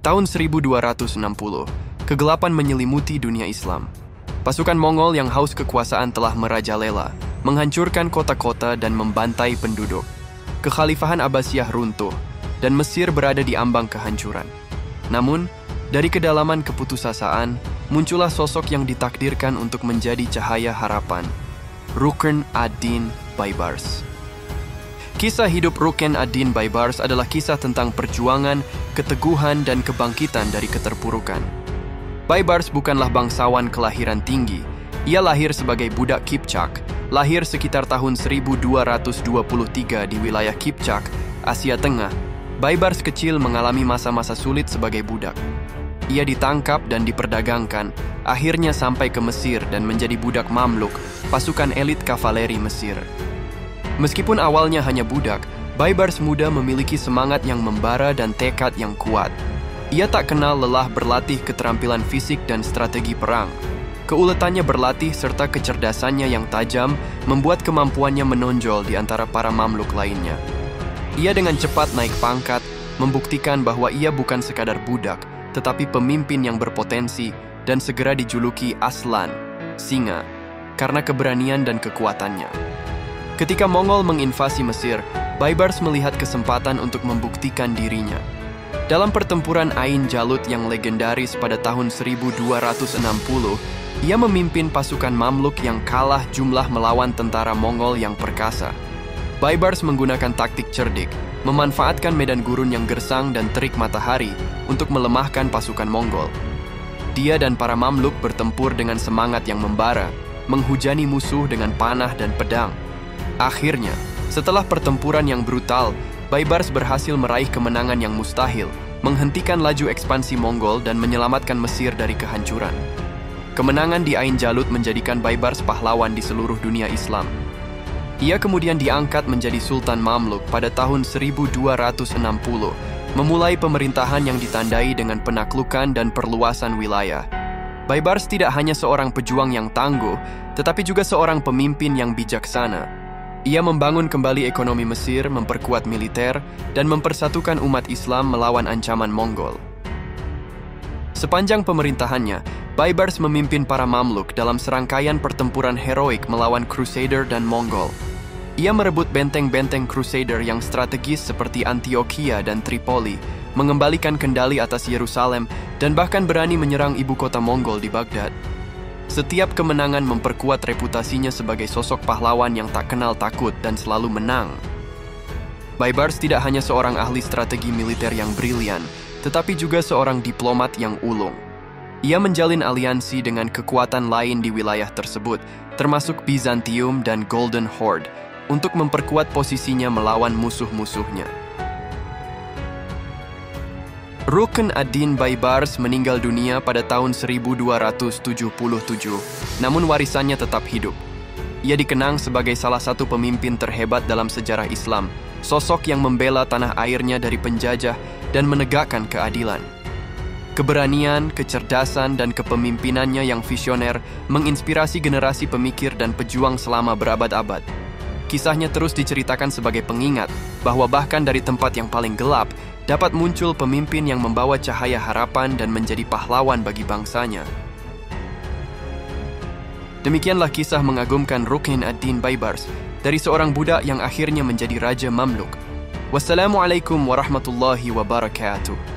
Tahun 1260, kegelapan menyelimuti dunia Islam. Pasukan Mongol yang haus kekuasaan telah merajalela, menghancurkan kota-kota dan membantai penduduk. Kekhalifahan Abbasiyah runtuh, dan Mesir berada di ambang kehancuran. Namun, dari kedalaman keputusasaan, muncullah sosok yang ditakdirkan untuk menjadi cahaya harapan, Rukn ad-Din Baibars. Kisah hidup Rukn ad-Din Baibars adalah kisah tentang perjuangan, keteguhan, dan kebangkitan dari keterpurukan. Baibars bukanlah bangsawan kelahiran tinggi. Ia lahir sebagai budak Kipchak, lahir sekitar tahun 1223 di wilayah Kipchak, Asia Tengah. Baibars kecil mengalami masa-masa sulit sebagai budak. Ia ditangkap dan diperdagangkan, akhirnya sampai ke Mesir dan menjadi budak Mamluk, pasukan elit kavaleri Mesir. Meskipun awalnya hanya budak, Baibars muda memiliki semangat yang membara dan tekad yang kuat. Ia tak kenal lelah berlatih keterampilan fisik dan strategi perang. Keuletannya berlatih serta kecerdasannya yang tajam membuat kemampuannya menonjol di antara para Mamluk lainnya. Ia dengan cepat naik pangkat, membuktikan bahwa ia bukan sekadar budak, tetapi pemimpin yang berpotensi dan segera dijuluki Aslan, singa, karena keberanian dan kekuatannya. Ketika Mongol menginvasi Mesir, Baibars melihat kesempatan untuk membuktikan dirinya. Dalam pertempuran Ain Jalut yang legendaris pada tahun 1260, ia memimpin pasukan Mamluk yang kalah jumlah melawan tentara Mongol yang perkasa. Baibars menggunakan taktik cerdik, memanfaatkan medan gurun yang gersang dan terik matahari untuk melemahkan pasukan Mongol. Dia dan para Mamluk bertempur dengan semangat yang membara, menghujani musuh dengan panah dan pedang. Akhirnya, setelah pertempuran yang brutal, Baibars berhasil meraih kemenangan yang mustahil, menghentikan laju ekspansi Mongol dan menyelamatkan Mesir dari kehancuran. Kemenangan di Ain Jalut menjadikan Baibars pahlawan di seluruh dunia Islam. Ia kemudian diangkat menjadi Sultan Mamluk pada tahun 1260, memulai pemerintahan yang ditandai dengan penaklukan dan perluasan wilayah. Baibars tidak hanya seorang pejuang yang tangguh, tetapi juga seorang pemimpin yang bijaksana. Ia membangun kembali ekonomi Mesir, memperkuat militer, dan mempersatukan umat Islam melawan ancaman Mongol. Sepanjang pemerintahannya, Baibars memimpin para Mamluk dalam serangkaian pertempuran heroik melawan Crusader dan Mongol. Ia merebut benteng-benteng Crusader yang strategis seperti Antioquia dan Tripoli, mengembalikan kendali atas Yerusalem, dan bahkan berani menyerang ibu kota Mongol di Baghdad. Setiap kemenangan memperkuat reputasinya sebagai sosok pahlawan yang tak kenal takut dan selalu menang. Baibars tidak hanya seorang ahli strategi militer yang brilian, tetapi juga seorang diplomat yang ulung. Ia menjalin aliansi dengan kekuatan lain di wilayah tersebut, termasuk Bizantium dan Golden Horde, untuk memperkuat posisinya melawan musuh-musuhnya. Rukn ad-Din Baibars meninggal dunia pada tahun 1277, namun warisannya tetap hidup. Ia dikenang sebagai salah satu pemimpin terhebat dalam sejarah Islam, sosok yang membela tanah airnya dari penjajah dan menegakkan keadilan. Keberanian, kecerdasan, dan kepemimpinannya yang visioner menginspirasi generasi pemikir dan pejuang selama berabad-abad. Kisahnya terus diceritakan sebagai pengingat bahwa bahkan dari tempat yang paling gelap, dapat muncul pemimpin yang membawa cahaya harapan dan menjadi pahlawan bagi bangsanya. Demikianlah kisah mengagumkan Rukn ad-Din Baibars, dari seorang budak yang akhirnya menjadi Raja Mamluk. Wassalamualaikum warahmatullahi wabarakatuh.